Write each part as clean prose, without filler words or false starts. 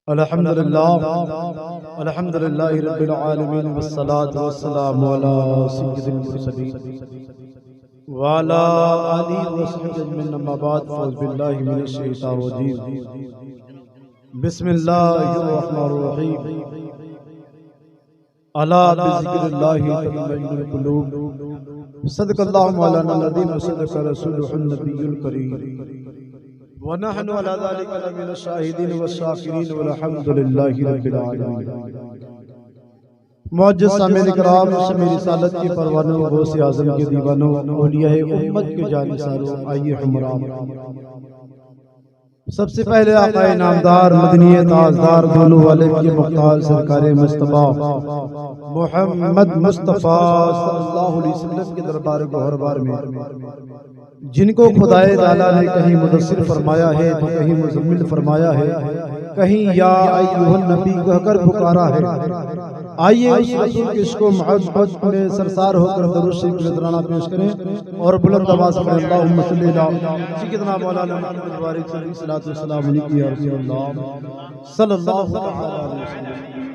अल्हम्दुलिल्लाह अल्हम्दुलिल्लाहि रब्बिल आलमीन वस्सलातु वस्सलामु अला सय्यिदिल मुरसलीन व अला आलिहि व सहबिहि अजमईन अम्मा बाद फ़ौज़ बिल्लाहि मिनश शैतानिर रजीम बिस्मिल्लाहिर रहमानिर रहीम अला बिज़िक्रिल्लाहि तत्मइन्नुल क़ुलूब सदक़ल्लाहु मौलाना अज़ीम व सदक़ रसूलुहुन नबियुल करीम व नहनु अला ज़ालिका लमिनश शाहिदीन व शाकिरीन वल्हम्दुलिल्लाहि रब्बिल आलमीन। मुअज़्ज़ज़ सामिईन किराम, शमीर रिसालत के परवानों, गौसे आज़म के दीवानों, औलियाए उम्मत के जानिसारों, आइए हमरा सबसे पहले आक़ाए नामदार मदनी ताजदार दोनों वाले के मुख्तार सरकार मुस्तफ़ा मोहम्मद मुस्तफ़ा सल्लल्लाहु अलैहि वसल्लम के दरबार गौहरबार में जिनको खुदाए ताला ने कहीं मुदस्सिर फरमाया है तो कहीं मुज़म्मिल फरमाया है, कहीं या अय्युहन नबी कहकर पुकारा है। आइए उस रसूल के इश्क़ व मोहब्बत में सरसार होकर दरूद शरीफ की नज़राना पेश करें और बुलंद आवाज़ में अल्लाहुम्मा सल्ली अला सय्यिदिना मौलाना मुहम्मद वारिक सल्लल्लाहु अलैहि वसल्लम या रसूलल्लाह सल्लल्लाहु अलैहि वसल्लम।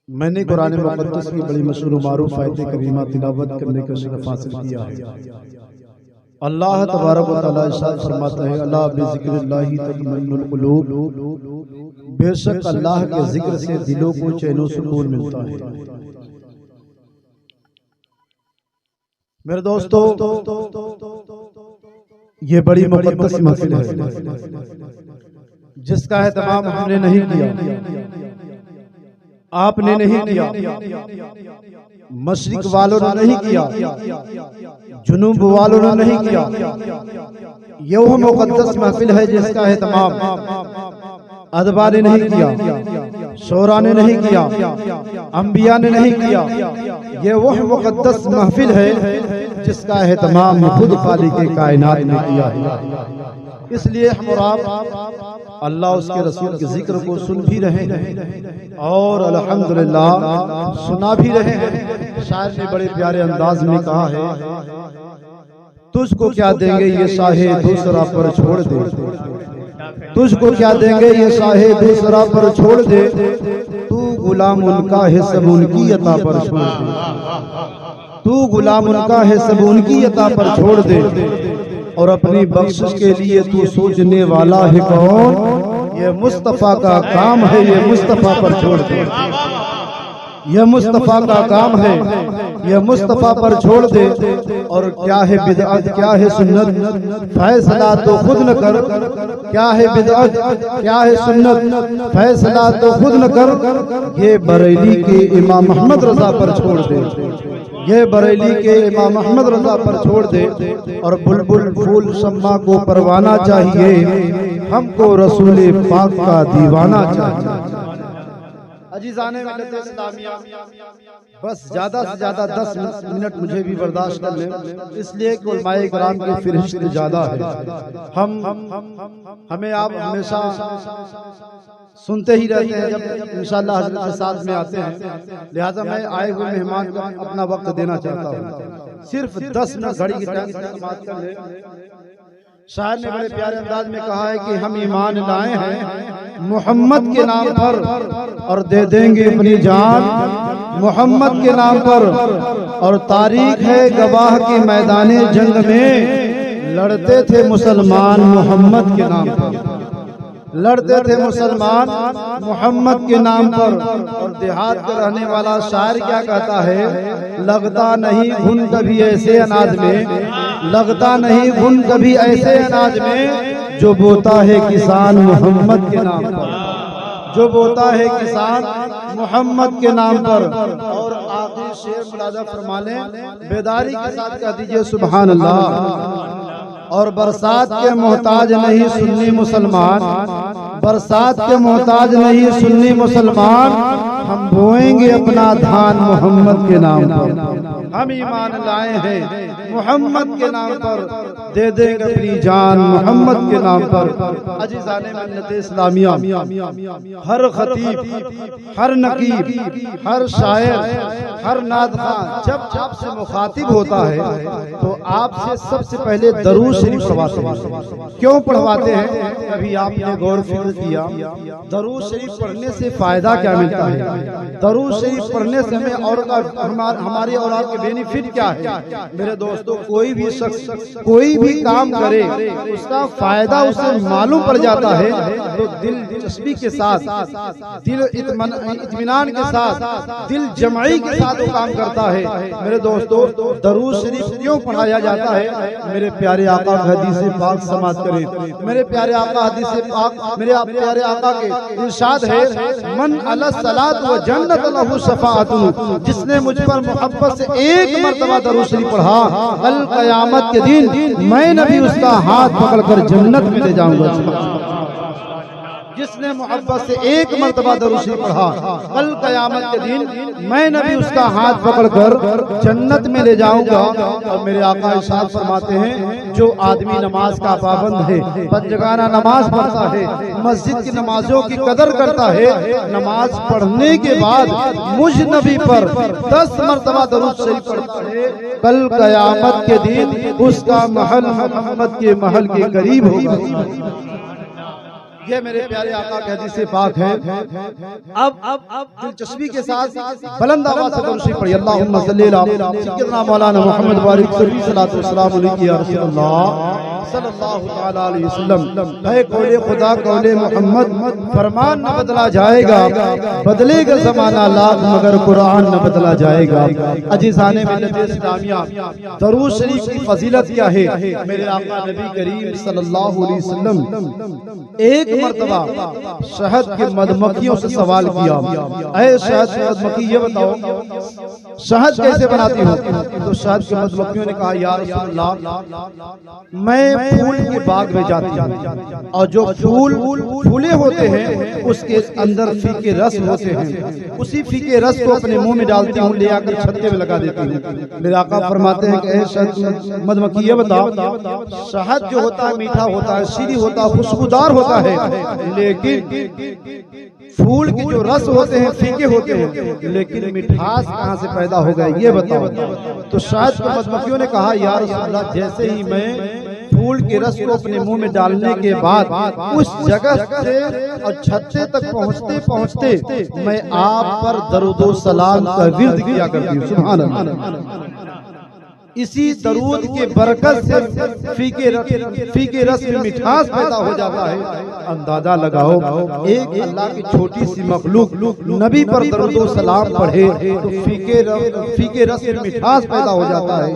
मैंने कुरान मुक़द्दस की बड़ी मशहूर मारूफ आयत करीमा तिलावत करने का शरफ हासिल किया है। अल्लाह तबारक व तआला इरशाद फरमाता है, अला बिज़िक्रिल्लाहि तत्मइन्नुल क़ुलूब, बेशक अल्लाह के जिक्र से दिलों को चैन व सुकून मिलता है। मेरे दोस्तों, ये बड़ी मुक़द्दस महफिल है जिसका एहतमाम हमने नहीं किया, आपने नहीं किया, मशरिक वालों ने नहीं किया, जुनूब वालों ने नहीं किया। ये वो मुक़द्दस महफिल है जिसका एहतमाम अदबा ने नहीं किया, शोरा ने नहीं किया, अंबिया ने नहीं किया। ये वो मुक़द्दस महफिल है जिसका एहतमाम खुद खालिक़ कायनात ने किया है। इसलिए हम और आप अल्लाह उसके रसूल के जिक्र को सुन भी रहे हैं और अल्हम्दुलिल्लाह सुना भी रहे हैं। शायर ने बड़े प्यारे अंदाज में कहा है, तुझको क्या देंगे ये शाहे दूसरा पर छोड़ दे, तुझको क्या देंगे ये शाहे दूसरा पर छोड़ दे, तू गुलाम उनका है सब उनकी अता पर छोड़ दे, तू गुलाम उनका है सब उनकी अता पर छोड़ दे, और अपनी बख्शिश के लिए तू सोचने वाला है कौन? ये मुस्तफ़ा का काम है, ये मुस्तफ़ा पर छोड़ दे, ये मुस्तफ़ा का काम है, ये मुस्तफ़ा पर छोड़ दे। और क्या है बिदअत, क्या है सुन्नत, फैसला तो खुद न कर, क्या है बिदअत, क्या है सुन्नत, फैसला तो खुद न कर, ये बरेली के इमाम मोहम्मद रज़ा पर छोड़ दे, ये बरेली के इमाम मोहम्मद रज़ा पर छोड़ दे। और बुलबुल फूल शम्मा को परवाना चाहिए, हमको रसूल पाक का दीवाना चाहिए। अजीज़ाने मिल्लत इस्लामिया, बस ज्यादा से ज्यादा 10 मिनट मुझे भी बर्दाश्त कर लें, इसलिए कि उलमाए किराम की फहरिस्त ज्यादा है। हमें आप हमेशा सुनते ही रहते हैं जब इंशाअल्लाह हज़रत के साथ में आते हैं, लिहाजा मैं आए हुए मेहमान को अपना वक्त देना चाहता हूँ। सिर्फ 10 मिनट घड़ी की टाइम समाप्त कर ले। शायर ने बड़े प्यारे अंदाज में कहा है कि हम ईमान लाए हैं मोहम्मद के नाम पर और दे देंगे अपनी जान मोहम्मद के नाम पर। और तारीख है गवाह के मैदाने जंग में लड़ते थे मुसलमान मोहम्मद के नाम पर, लड़ते थे मुसलमान मोहम्मद के नाम पर। और देहात का रहने वाला शायर क्या कहता है, लगता नहीं घुन कभी ऐसे अनाज में, लगता नहीं घुन कभी ऐसे अनाज में, जो बोता है किसान मोहम्मद के नाम पर, जो बोता है किसान मोहम्मद के नाम पर। और आखिरी शेर मुलाजा फरमा लें, बेदारी के साथ कह दीजिए सुभान अल्लाह। और बरसात के मोहताज नहीं सुन्नी मुसलमान, बरसात के मोहताज नहीं सुन्नी मुसलमान, हम बोएंगे अपना धान मोहम्मद के नाम पर। हम ईमान लाए हैं मोहम्मद के नाम पर। दे देंगे अपनी जान मोहम्मद के नाम पर। अजीज़ाने मिल्लत इस्लामिया, हर खतीब, हर नकीब, हर शायर, हर नात खान जब आपसे मुखातिब होता है तो आपसे सबसे पहले दरूद शरीफ पढ़वाते हैं। क्यों पढ़वाते हैं? कभी आपने गौर फिक्र किया दरूद शरीफ पढ़ने से फायदा क्या मिलता है? दरूद शरीफ पढ़ने से हमें और हमारे और आपके बेनिफिट क्या है? मेरे दोस्तों, कोई भी शख्स कोई भी काम करे उसका फायदा उसे मालूम पड़ जाता है तो दिलचस्पी के साथ, दिल इत्मीनान के साथ, दिल जमाई के साथ वो काम करता है। मेरे दोस्तों, दरूद शरीफ क्यों पढ़ाया जाता है? मेरे प्यारे आका हदीस पाक समात करें। मेरे प्यारे आका हदीस पाक, मेरे प्यारे आका के इरशाद है, मन अला सलात व जन्नत लहू शफाअतुन, जिसने मुझ पर मोहब्बत से एक मर्तबा दरूद शरीफ पढ़ा, कल क़यामत के दिन मैं नबी उसका हाथ पकड़कर जन्नत में ले जाऊंगा। जिसने मोहब्बत से एक मर्तबा दरूद शरीफ पढ़ा, कल क़यामत के दिन मैं नबी उसका हाथ पकड़कर जन्नत में ले जाऊंगा। और मेरे आका इरशाद फरमाते हैं, जो आदमी नमाज का पाबंद है, पंजगाना नमाज पढ़ता है, मस्जिद की नमाजों की कदर करता है, नमाज पढ़ने के बाद मुझ नबी पर 10 मर्तबा दरूद शरीफ पढ़ता है, कल क़यामत के दिन उसका महल मोहम्मद के महल के करीब होगा। ये मेरे प्यारे आका के हदीस पाक है। अब दिलचस्पी के साथ बुलंद आवाज से दरूद शरीफ पढ़िए। अल्लाहुम्मा सल्ली अला सय्यिदना मौलाना मुहम्मद बारिक सल्लल्लाहु अलैहि या रसूल अल्लाह सल्लल्लाहु तआला अलैहि वसल्लम। है कौले खुदा कौले मोहम्मद, फरमान न बदला जाएगा, बदलेगा ज़माना लाख मगर कुरान न बदला जाएगा। अजीज़ाने मिल्लत इस्लामिया, दरूद शरीफ की फजीलत क्या है? मेरे आका नबी करीम सल्लल्लाहु अलैहि वसल्लम एक मर्तबा शहद के मधुमक्खियों से सवाल किया, ऐ शहद की मधुमक्खी, ये बताओ शहद कैसे बनाती हो? तो शहद की मधुमक्खियों ने कहा, या रसूल अल्लाह, मैं फूल के बाग में जाती हूँ और जो फूल फूले होते हैं उसके अंदर फीके रस होते हैं, उसी फीके रस को अपने मुंह में डालती हूँ, ले आकर छत्ते में लगा देती हूँ। मेरे आका फरमाते हैं कि ऐ शहद मधुमक्खी, ये बताओ शहद जो होता है मीठा होता है, शीरी होता है, खुशबूदार होता है, लेकिन फूल के जो रस होते हैं फीके होते हैं, लेकिन मिठास कहाँ से पैदा हो गई, ये बताओ। तो शहद की मधुमक्खियों ने कहा, या रसूल अल्लाह, जैसे ही मैं फूल के रस को अपने मुंह में डालने के बाद उस जगह से और छत्ते तक पहुँचते पहुँचते मैं आप पर दरूद सलाम का विर्द किया करती हूँ। सुभान अल्लाह। इसी दरूद के बरकत से फीके रस में मिठास पैदा हो जाता है। अंदाजा लगाओ, एक अल्लाह की छोटी सी मखलूक नबी पर दरूद सलाम पढ़े तो फीके रस में मिठास पैदा हो जाता है।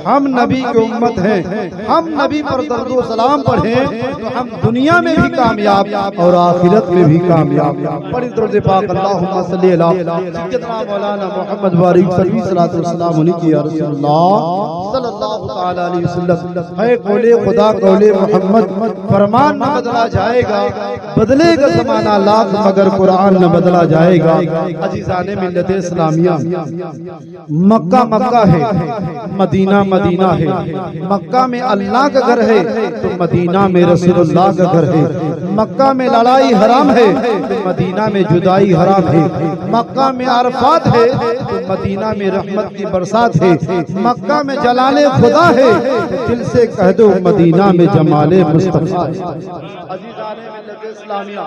हम नबी की उम्मत हैं, हम नबी पर दरूद सलाम पढ़े तो हम दुनिया में भी कामयाब और आखिरत में भी कामयाब। पढ़ी दरूद पाक, अल्लाहुम्मा सल्ली अला सय्यिदना मौलाना मुहम्मद बारिक सल्लल्लाहु अलैहि सल्लल्लाहु तआला अलैहि वसल्लम। है कौले खुदा कौले मोहम्मद, फरमान न बदला जाएगा, बदलेगा ज़माना लाख मगर कुरान न बदला जाएगा। अजीज़ाने मिल्लत इस्लामिया, मक्का मक्का है, मदीना मदीना है। मक्का में अल्लाह का घर है तो मदीना में रसूलुल्लाह का घर है। मक्का में लड़ाई हराम है तो मदीना में जुदाई हराम है। मक्का में अरफात है तो मदीना में रहमत की बरसात है। मक्का में जलाले खुदा है तो दिल से कह दो मदीना में जमाले मुस्तफा है। अजीज़ाने मिल्लत इस्लामिया,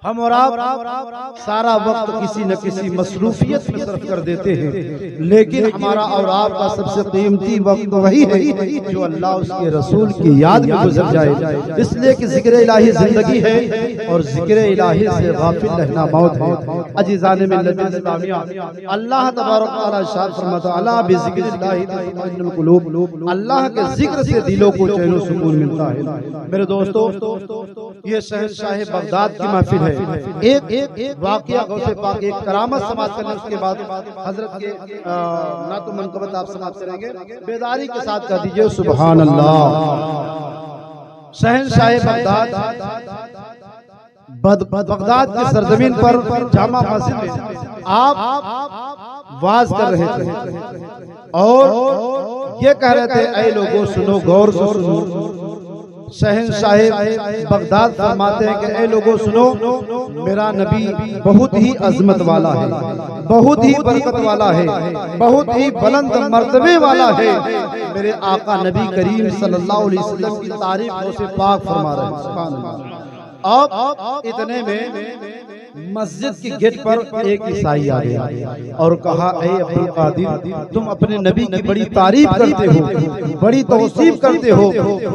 हम और आप सारा वक्त किसी न किसी मसरूफियत में सर्फ कर देते हैं, लेकिन हमारा और आपका सबसे कीमती वक्त वही है जो अल्लाह उसके रसूल की याद में गुजर जाए। इसलिए कि जिक्र इलाही जिंदगी है और जिक्र इलाही से गाफिल रहना मौत है। अजीज़ाने मिल्लत इस्लामिया, अल्लाह तबारक व तआला इरशाद फरमाता है, अला बिज़िक्रिल्लाहि तत्मइन्नुल कुलूब, अल्लाह के जिक्र से दिलों को चैन और सुकून मिलता है। मेरे दोस्तों, ये शहंशाह बगदाद की महफिल है। एक वाकया गौसे पाक, एक करामत समाप्त करने उसके बाद हजरत के ना तो मनकबत आप समाप्त करेंगे, बेदारी के साथ कह दीजिए सुभान अल्लाह। शहंशाह बगदाद की सरजमीन पर जामा मस्जिद में आप वाज कर रहे थे और ये कह रहे थे, ऐ लोगों सुनो, गौर से सुनो। शहंशाह बगदाद फरमाते हैं कि ऐ लोगों सुनो, मेरा नबी बहुत ही अजमत वाला है, बहुत ही बरकत वाला है, बहुत ही बुलंद मर्तबे वाला है। मेरे आका नबी करीम सल्लल्लाहु अलैहि वसल्लम की तारीफ से पाक फरमा रहे हैं। सुभान अल्लाह। अब इतने में मस्जिद की गेट पर एक ईसाई आ गया और कहा, ऐ अब्दुल कादिर, तुम अपने नबी की बड़ी तारीफ करते हो, बड़ी तौसीफ करते हो,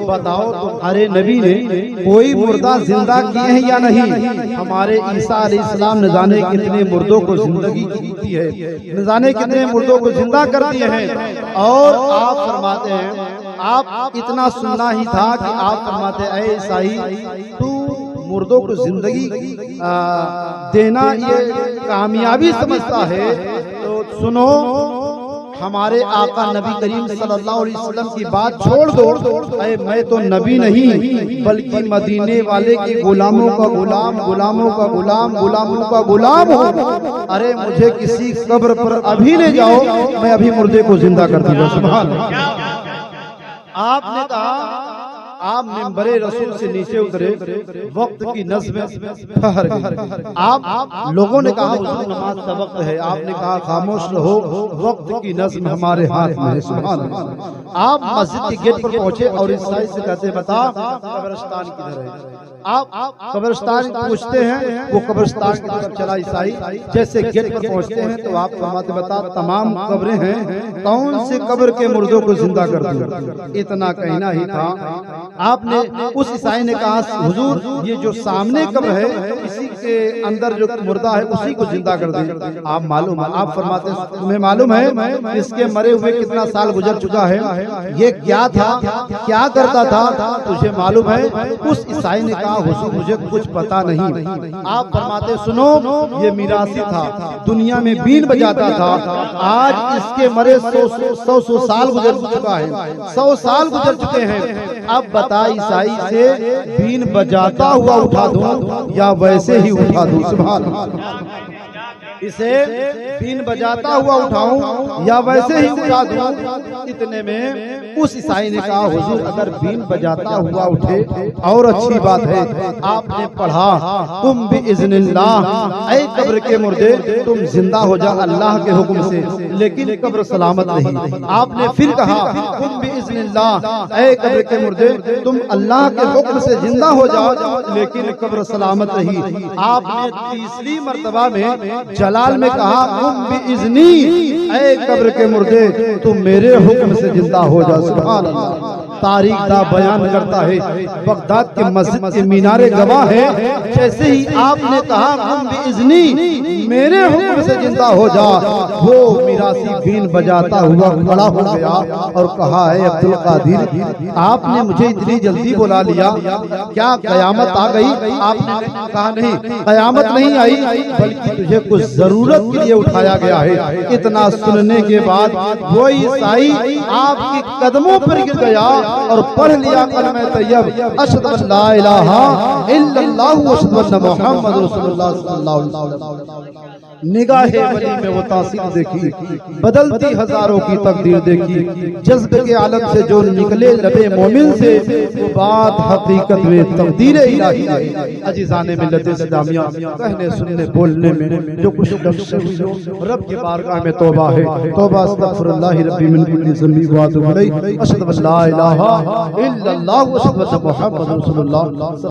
बताओ तुम्हारे नबी ने कोई मुर्दा जिंदा किए हैं या नहीं? हमारे ईसा अलैहिस्सलाम न जाने कितने मुर्दों को जिंदगी दी है, न जाने कितने मुर्दों को जिंदा कर दिए हैं। और आप फरमाते हैं, आप इतना सुनना ही था कि आप फरमाते, ऐ ईसाई, तू मुर्दों को जिंदगी देना ये कामयाबी समझता है, तो सुनो, हमारे आका नबी करीम सल्लल्लाहु अलैहि वसल्लम की बात छोड़ दो। अरे मैं तो नबी नहीं बल्कि मदीने वाले के गुलामों का गुलाम, गुलामों का गुलाम, गुलामों का गुलाम हूँ। अरे मुझे किसी कब्र पर अभी ले जाओ, मैं अभी मुर्दे को जिंदा कर दूंगा। सुभान अल्लाह। आपने कहा, आप मिंबरे रसूल से नीचे उतरे, वक्त की नज़्म ठहर गई। आप लोगों ने कहा हुजूर नमाज का वक्त है, आपने कहा खामोश रहो, वक्त की नज़्म हमारे हाथ में है। सुभान अल्लाह। आप मस्जिद के गेट पर पहुंचे और ईसाई से कहते, बता कब्रिस्तान किधर है? आप कब्रिस्तान पूछते हैं, वो कब्रिस्तान की तरफ चला ईसाई। जैसे गेट पर पहुंचते हैं तो आप फरमाते, बता तमाम कब्रें हैं, कौन से कब्र के मुर्दों को जिंदा कर दूं? इतना कहना ही था। आपने उस ईसाई ने कहा, हुजूर ये जो सामने कब्र है, इसी के अंदर जो मुर्दा है उसी को जिंदा कर दे। आप मालूम, आप फरमाते, तुम्हें मालूम है इसके मरे हुए कितना साल गुजर चुका है? ये क्या था, क्या करता था, तुझे मालूम है? उस ईसाई ने कहा, हुजूर मुझे कुछ पता नहीं। आप फरमाते, सुनो, ये मिरासी था, दुनिया में बीन बजाता था। आज इसके मरे 100 साल गुजर चुका है, 100 साल गुजर चुके हैं। अब बता ईसाई से बीन बजाता हुआ उठा दूं या वैसे ही उठा दूं? सुभान अल्लाह। इसे बीन बजाता हुआ उठाऊं या वैसे ही उठा दूं? इतने में उस ईसाई ने कहा, हुजूर अगर बीन बजाता हुआ उठे और अच्छी बात है। आपने पढ़ा, तुम भी इज़्निल्लाह, ऐ कब्र के मुर्दे तुम जिंदा हो जा अल्लाह के हुक्म से, लेकिन कब्र सलामत नहीं। आपने फिर कहा, तुम भी इज़्निल्लाह, ऐ कब्र के मुर्दे तुम अल्लाह के हुक्म से जिंदा हो जाओ, लेकिन कब्र सलामत नहीं। आपने तीसरी मर्तबा में जलाल में कहा, तुम भी इज़्नी, ऐ कब्र के मुर्दे तुम मेरे हुक्म से जिंदा हो जाओ। सुभान अल्लाह। तारीख दा बयान करता है, बगदाद के मस्जिद के मीनारे गवाह है, जैसे ही आपने कहा तुम भी इज़्नी, मेरे हुक्म से जिंदा हो जा, वो मिरासी बीन बजाता हुआ खड़ा हो गया और कहा, है अब्दुल कादिर, आपने मुझे इतनी जल्दी बुला लिया, क्या कयामत आ गई? आपने कहा, नहीं कयामत नहीं आई, बल्कि तुझे कुछ जरूरत के लिए उठाया गया है। इतना सुनने के बाद वो ईसाई आपके कदमों पर गिर गया और पढ़ लिया कलमे तैयब, अशहदु अल्ला इलाहा इल्लल्लाह व अशहदु अन्ना मुहम्मद रसूलुल्लाह सल्लल्लाहु अलैहि वसल्लम। निगाहे वली में वो तासीर देखी, बदलती हजारों की तकदीर देखी, जज्ब के आलम से जो निकले लबे मोमिन से, वो बात हकीकत में तकदीर इलाही है। अजीज़ाने मिल्लत इस्लामिया, कहने सुनने बोलने में जो कुछ बख्शे हुई रब की बारगाह में तौबा है। तौबा अस्तगफिरुल्लाह रब्बी मिन कुल्ली ज़ंबी व अतूबु इलैह। अशहदु अल्ला इलाहा इल्लल्लाह व अशहदु अन्ना मुहम्मद रसूलुल्लाह।